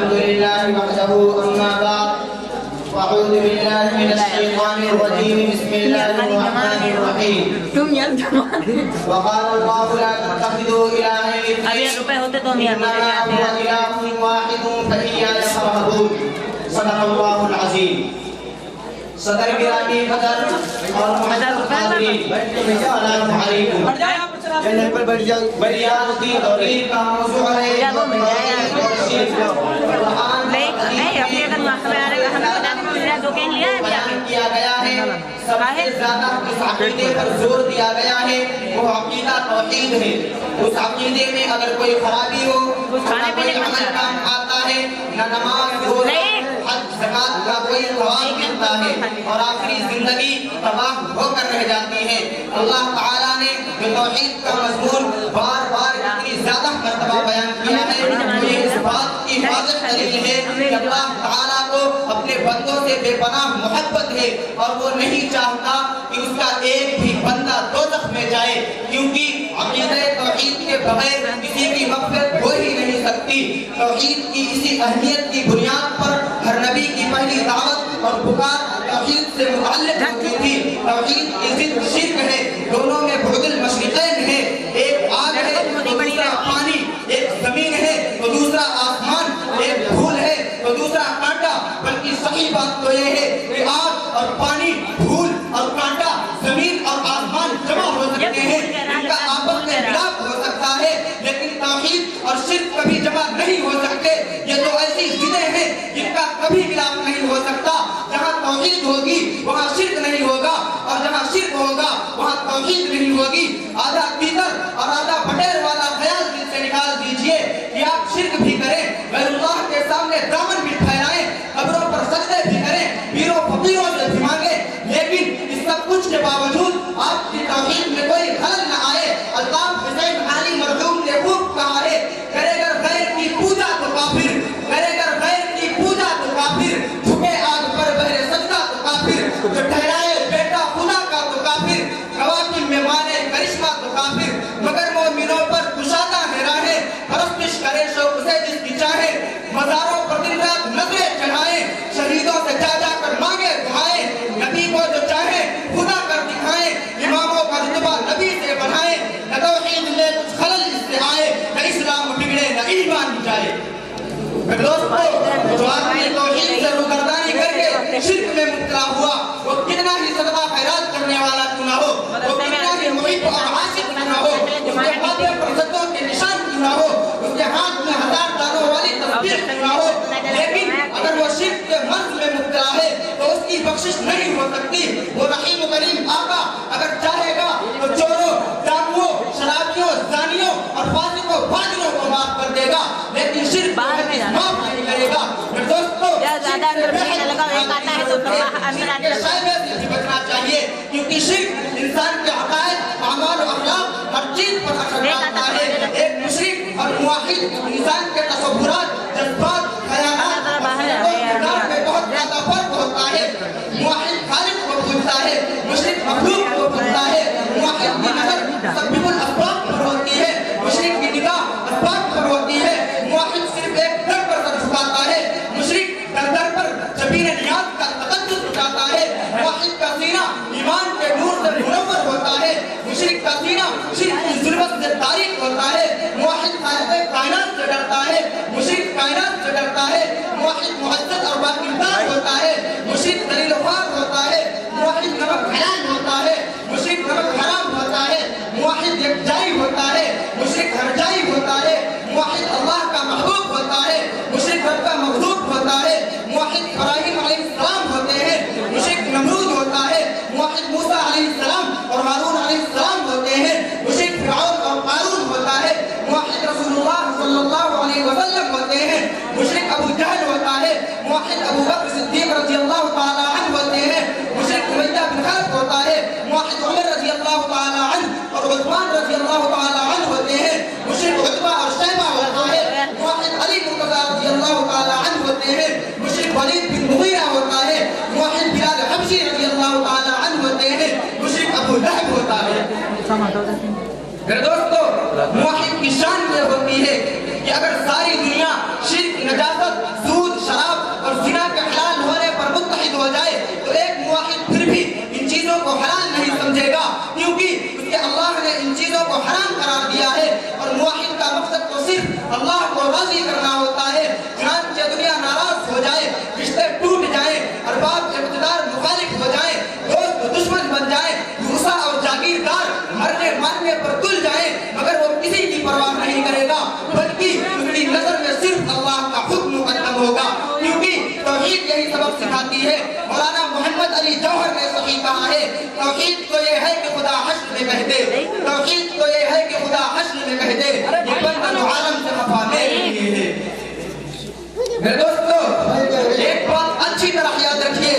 الحمد لله وحده أما بعد وأعوذ بالله من الشيطان الرجيم بسم الله الرحمن الرحيم وقال الله لا تتخذوا إلهين اثنين إنما هو إله واحد فإياي فاعبدون صدق الله العظيم صدر گرامی قدر اور محترم حاضرین السلام علیکم بیان کی توحید کا موضوع ہے بیان کیا گیا ہے سب سے زیادہ اس عقیدے پر زور دیا گیا ہے وہ عقیدہ توحید ہے اس عقیدے میں اگر کوئی خرابی ہو نہ کوئی عمل کام آتا ہے نہ نماز ہو حج زکات کا کوئی ثواب ملتا ہے اور آخری زندگی تباہ ہو کر رہ جاتی ہے اللہ تعالیٰ نے توحید کا مضمون بار بار اتنی زیادہ مرتبہ بیان کیا ہے یہ اس بات کی واضح دلیل ہے کہ اللہ تعالیٰ کو اپنے بندوں سے بے پناہ محبت ہے اور وہ نہیں چاہتا کہ اس کا ایک بھی بندہ دوزخ میں جائے کیونکہ عقیدہ توحید کے بغیر کسی کی مغفرت ہو ہی نہیں سکتی توحید کی اسی اہمیت کی بنیاد پر ہر نبی کی پہلی دعوت اور پکار توحید سے متعلق ہوتی تھی توحید کی ضد شرک ہے دونوں میں بعد المشرقین ہے ایک آگ ہے تو دوسرا پانی ایک زمین ہے تو دوسرا آسمان ایک پھول ہے تو دوسرا کانٹا بلکہ صحیح بات تو یہ ہے کہ آگ اور پانی پھول اور کانٹا زمین اور آسمان جمع ہو سکتے ہیں ان کا آپس میں ملاپ ہو سکتا ہے لیکن توحید اور شرک کبھی جمع نہیں ہو سکتے یہ تو ایسی ضدیں ہیں جن کا کبھی ملاپ نہیں ہو سکتا جہاں توحید ہوگی وہاں شرک نہیں ہوگا اور جہاں شرک ہوگا وہاں توحید نہیں ہوگی آدھا پیتر اور آدھا بٹیر والا خیال دل سے نکال دیجئے کہ آپ شرک بھی کریں غیر اللہ کے سامنے دامن بھی پھیلائیں قبروں پر سجدے بھی کریں پیروں فقیروں سے بھی مانگیں لیکن اس سب کچھ کے باوجود آپ کی توحید میں کوئی خلل نہ آئے الطاف حسین علی مرحوم نے خوب کہا ہے کرے گر غیر کی پوجا تو کافر کرے گر غیر کی پوجا تو کافر جھکے آگ پر بہرے سجدہ تو کافر جو ٹھہرائے بیٹا خدا کا تو کافر کواکب میں مانے کرشمہ تو کافر مگر مومنوں پر کشادہ ہے راہیں پرستش کرے شوق سے جس کی چاہے مزاروں پر دن رات نظریں چڑھائیں شہیدوں سے جا جا کر مانگے دعائیں نبی کو جو چاہے خدا کر دکھائیں اماموں کا رتبہ نبی سے بڑھائیں نہ توحید میں کچھ خلل اس سے آئے نہ اسلام بگڑے نہ ایمان جائے دوستو جو آدمی توحید سے روگردانی کر کے شرک میں مبتلا ہوا وہ کتنا ہی صدقہ خیرات کرنے والا کیوں نہ ہو وہ کتنا ہی محب اور عاشق کیوں نہ ہو اس کے ماتھے پر صدقوں کے نشان کیوں نہ ہو اس کے ہاتھ میں 1000 دانوں والی تسبیح کیوں نہ ہو لیکن اگر وہ شرک کے مرض میں مبتلا ہے تو اس کی بخشش نہیں ہو سکتی وہ رحیم و کریم آقا اگر چاہے گا تو چوروں ڈاکوؤں شرابیوں زانیوں اور فاسقوں فاجروں کو معاف کر دے گا لیکن شرک معاف نہیں کرے گا دوستو بچنا چاہیے کیونکہ شرک انسان کے عقائد اعمال و اخلاق ہر چیز پر اثر ڈالتا ہے ایک مشرک اور موحد انسان کے تصورات جذبات خیالات اور کردار میں بہت زیادہ فرق ہوتا ہے موحد خالق کو بھولتا ہے مشرک مخلوق کو بھولتا ہے موحد کی نظر سبب الاسباب پر ہوتی ہے مشرک کی نگاہ اسباب پر ہوتی ہے موحد صرف ایک در پر سر جھکاتا ہے مشرک در در پر جبین نیاز کا تقدس اٹھاتا ہے موحد کا سینہ ایمان کے نور سے منور ہوتا ہے مشرک کا سینہ شرک کی ظلمت سے تاریک ہوتا ہے موحد خالق کائنات سے ڈرتا ہے مشرک کائنات سے ڈرتا ہے موحد معزز اور باقیدار ہوتا ہے مشرک ذلیل و خوار ہوتا ہے موحد نمک حلال ہوتا ہے مشرک نمک حرام ہوتا ہے موحد یکجائی ہوتا ہے مشرک ہرجائی ہوتا ہے موحد اللہ کا محبوب ہوتا ہے مشرک رب کا مغضوب ہوتا ہے موحد ابراہیم علیہ السلام ہوتے ہیں مشرک نمرود ہوتا ہے موحد موسیٰ علیہ السلام اور ہارون علیہ السلام ہوتے ہیں مشرک فرعون اور قارون ہوتا ہے موحد رسول اللہ صلی اللہ علیہ وسلم ہوتے ہیں مشرک ابو جہل ہوتا ہے موحد ابو بکر صدیق رضی اللہ تعالی عنہ ہوتے ہیں مشرک امیہ بن خلف ہوتا ہے موحد عمر رضی اللہ تعالی عنہ اور عثمان رضی اللہ تعالی عنہ ہوتے ہیں مشرک عتبہ اور شیبہ ہوتا ہے موحد علی مرتضی رضی اللہ تعالی عنہ ہوتے ہیں مشرک ولید بن مغیرہ ہوتا ہے موحد بلال حبشی رضی اللہ تعالی عنہ ہوتے ہیں مشرک ابو لہب ہوتا ہے پھر دوستو موحد کی شان یہ ہوتی ہے کہ اگر ساری دنیا شرک نجاست کو حرام قرار دیا ہے اور موحد کا مقصد تو صرف اللہ کو راضی کرنا ہوتا ہے. چنانچہ دنیا ناراض ہو جائے, رشتے ٹوٹ جائیں, ارباب اقتدار مخالف ہو جائیں, دوست دشمن بن جائیں, روسا اور جاگیردار مرنے مارنے پر تل جائیں, مگر وہ کسی کی پرواہ نہیں کرے گا, بلکہ اس کی نظر میں صرف اللہ کا حکم مقدم ہوگا, کیونکہ توحید یہی سبق سکھاتی ہے. مولانا محمد علی جوہر نے صحیح کہا ہے, توحید تو یہ ہے کہ خدا حشر میں کہہ دے, توحید تو یہ ہے کہ خدا حشر میں کہہ دے, یہ بندہ عالم سے خفا میرے لیے ہے. میرے دوستو, ایک بات اچھی طرح یاد رکھیے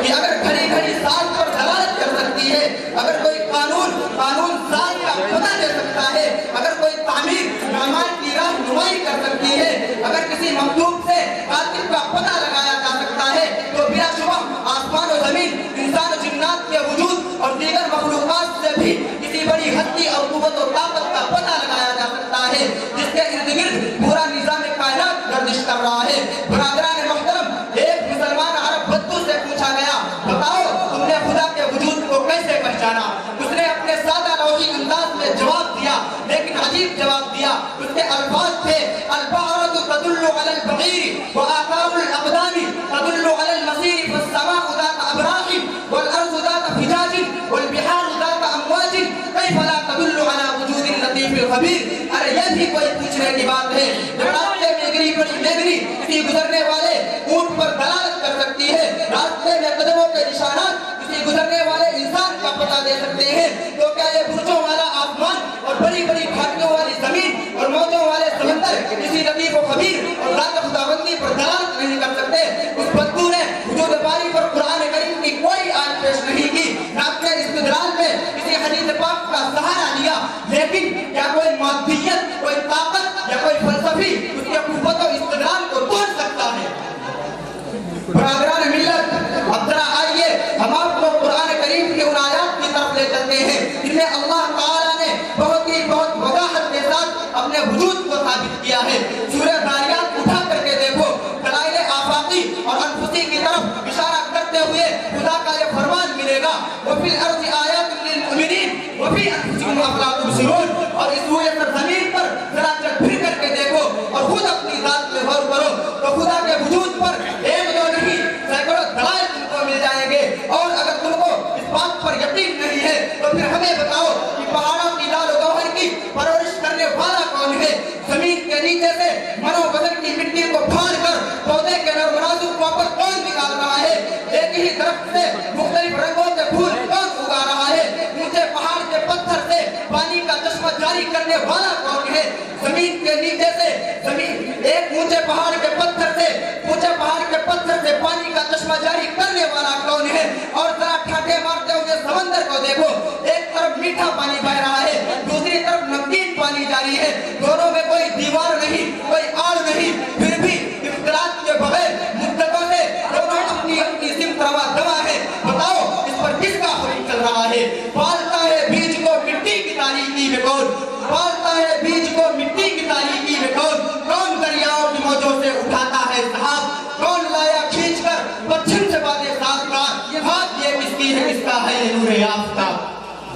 کہ اگر گھڑی گھڑی ذات پر دلالت کر سکتی ہے, اگر کوئی قانون ذات کا پتہ دے سکتا ہے, اگر کوئی تعمیر اعمال کی رہنمائی کر سکتی ہے, اگر کسی مخلوق سے قاتل کا پتہ لگایا جا سکتا ہے, تو بلا شبہ آسمان و زمین, انسان و جنات کے وجود اور دیگر مخلوقات سے بھی کسی بڑی ہستی اور قوت و طاقت کا پتہ لگایا جا سکتا ہے, جس کے ارد گرد پورا نظام کائنات گردش کر رہا ہے. برادران محترم, ایک مسلمان عرب بدو سے پوچھا گیا, بتاؤ تم نے خدا کے وجود کو کیسے پہچانا؟ اس نے اپنے سادہ روحی انداز میں جواب دیا, لیکن عجیب جواب دیا. اس کے الفاظ تھے, البعرۃ تدل علی البعیر وآثار الاقدام تدل علی المسیر فالسماء ذات ابراج والارض ذات فجاج والبحار ذات امواج کیف لا تدل علی وجود اللطیف الخبیر. ارے یہ بھی کوئی پوچھنے کی بات ہے؟ راستے میں گری پڑی میگری کسی گزرنے والے اونٹ پر دلالت کر سکتی ہے, راستے میں قدموں کے نشانات کسی گزرنے والے انسان کا پتہ دے سکتے ہیں, تو کیا یہ برجوں والا آسمان اور بڑی بڑی گھاٹیوں والی زمین اور موجوں والے سمندر کسی لطیف و خبیر اور ذات خداوندی پر دلالت نہیں کر سکتے؟ اس بدو نے وجود باری پر قرآن کریم کی کوئی آیت پیش نہیں کی, نہ اپنے استدلال میں کسی حدیث پاک کا سہارا لیا, لیکن کیا کوئی مادیت, کوئی طاقت یا کوئی فلسفی اس کے قوت و استدلال کو توڑ سکتا ہے؟ برادران ملت, اب ذرا آئیے ہم آپ کو قرآن کریم کی ان آیات کی طرف لے چلتے ہیں جن میں اللہ تعالیٰ نے بہت وضاحت کے ساتھ اپنے وجود کو ثابت کیا ہے. سورہ ذاریات اٹھا کر کے دیکھو, دلائل آفاقی اور انفسی کی طرف اشارہ کرتے ہوئے خدا کا یہ فرمان ملے گا, وَفِي الْأَرْضِ آیَاتٌ لِلْمُؤْمِنِينَ وَفِي أَنفُسِكُمْ أَفَلَا تُبْصِرُونَ. اور اس روئے پر زمین پر ذرا چل پھر کر کے دیکھو اور خود اپنی ذات میں غور کرو, تو خدا کے وجود پر ایک دو نہیں سینکڑوں دلائل تم کو مل جائیں گے. اور اگر تم کو اس بات پر یقین نہیں ہے تو پھر ہمیں بتاؤ کہ پہاڑوں کی لال و گوہر کی پرورش کرنے والا کون ہے؟ زمین کے نیچے سے منو بدن کی مٹی کو پھاڑ کر پودے کے نر نازک واپس کون نکال رہا ہے؟ ایک ہی درخت سے مختلف رنگوں کے پھول کون اگا رہا ہے؟ اونچے پہاڑ کے پتھر سے پانی کا چشمہ جاری کرنے والا کون ہے؟ زمین کے نیچے سے ایک اونچے پہاڑ کے پتھر سے پانی کا چشمہ جاری کرنے والا کون ہے؟ اور ذرا ٹھاٹے مارتے ہوئے سمندر کو دیکھو, ایک طرف میٹھا پانی بہ رہا ہے, دوسری طرف نمکین پانی جاری ہے, دونوں میں کوئی دیوار نہیں, کوئی آڑ نہیں, پھر بھی اختلاف کے بغیر مدتوں سے دونوں اپنی سمت روا دوا ہے. بتاؤ اس پر کس کا حکم چل رہا ہے؟ پالتا ہے بیج کو مٹی کی تاریکی میں کون؟ پالتا ہے بیج کو مٹی کی تاریکی میں کون؟ کون دریاؤں کی موجوں سے اٹھاتا ہے سحاب؟ کون لایا کھینچ کر پچھم سے بادے سازگار؟ ہاتھ یہ کس کی ہے, کس کا ہے یہ نور آفتاب؟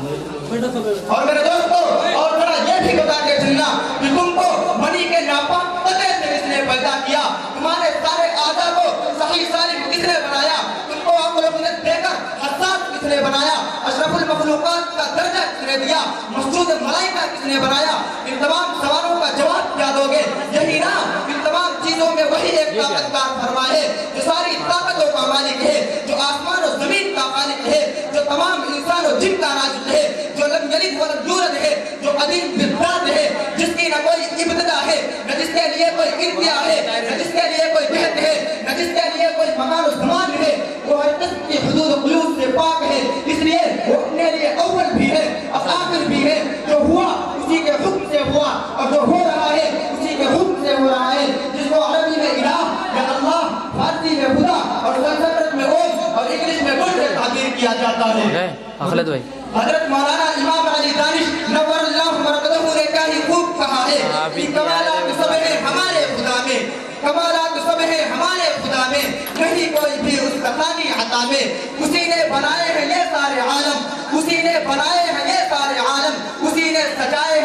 اور میرے دوستو, اور ذرا یہ بھی بتا کے چلنا کہ تم کو منی کے ناپاک قطعے سے کس نے پیدا کیا؟ تمہارے سارے اعضاء کو صحیح سالم کس نے بنایا؟ تم کو عقل و فطرت دے کر حساس کس نے بنایا؟ اشرف المخلوقات کا درجہ کس نے دیا؟ مسجود ملائکہ کس نے بنایا؟ ان تمام سوالوں کا جواب کیا دو گے؟ یہی نا, ان تمام چیزوں میں وہی ایک طاقتور فرما ہے جو ساری طاقتوں کا مالک ہے, جو آسمان و زمین کا خالق ہے, جو تمام انسان و جن کا رازق ہے, جو لم یلد ولم یولد ہے, جو قدیم بالذات ہے, جس کی نہ کوئی ابتدا ہے, نہ جس کے لیے کوئی انتہا ہے, نہ جس کے لیے کوئی جہت ہے, نہ جس کے لیے کوئی مکان و زمان ہے. وہ ہر قسم کی حدود و قیود سے پاک ہے, اس لیے وہ اپنے لیے اول بھی ہے, آخر بھی ہے. جو ہوا اسی کے حکم سے ہوا, اور جو ہو رہا ہے اسی کے حکم سے ہو رہا ہے. جس کو عربی میں الہ یا اللہ, فارسی میں خدا اور سنسکرت میں اوم اور انگلش میں گڈ سے تعبیر کیا جاتا ہے. خالد بھائی, حضرت مولانا امام علی دانش نور اللہ مرقدہ نے کیا ہی خوب کہا ہے کہ کمالات سب ہیں ہمارے خدا میں, کمالات سب ہیں ہمارے خدا میں, نہیں کوئی بھی اس کا ثانی عطا میں. اسی نے بنائے ہیں یہ سارے عالم, اسی نے بنائے ہیں یہ سارے عالم, اسی نے سجائے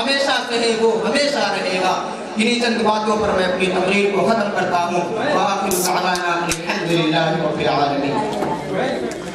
ہمیشہ سے ہے وہ ہمیشہ رہے گا. انہی چند باتوں پر میں اپنی تقریر کو ختم کرتا ہوں. وآخر دعوانا الحمدللہ رب العالمین.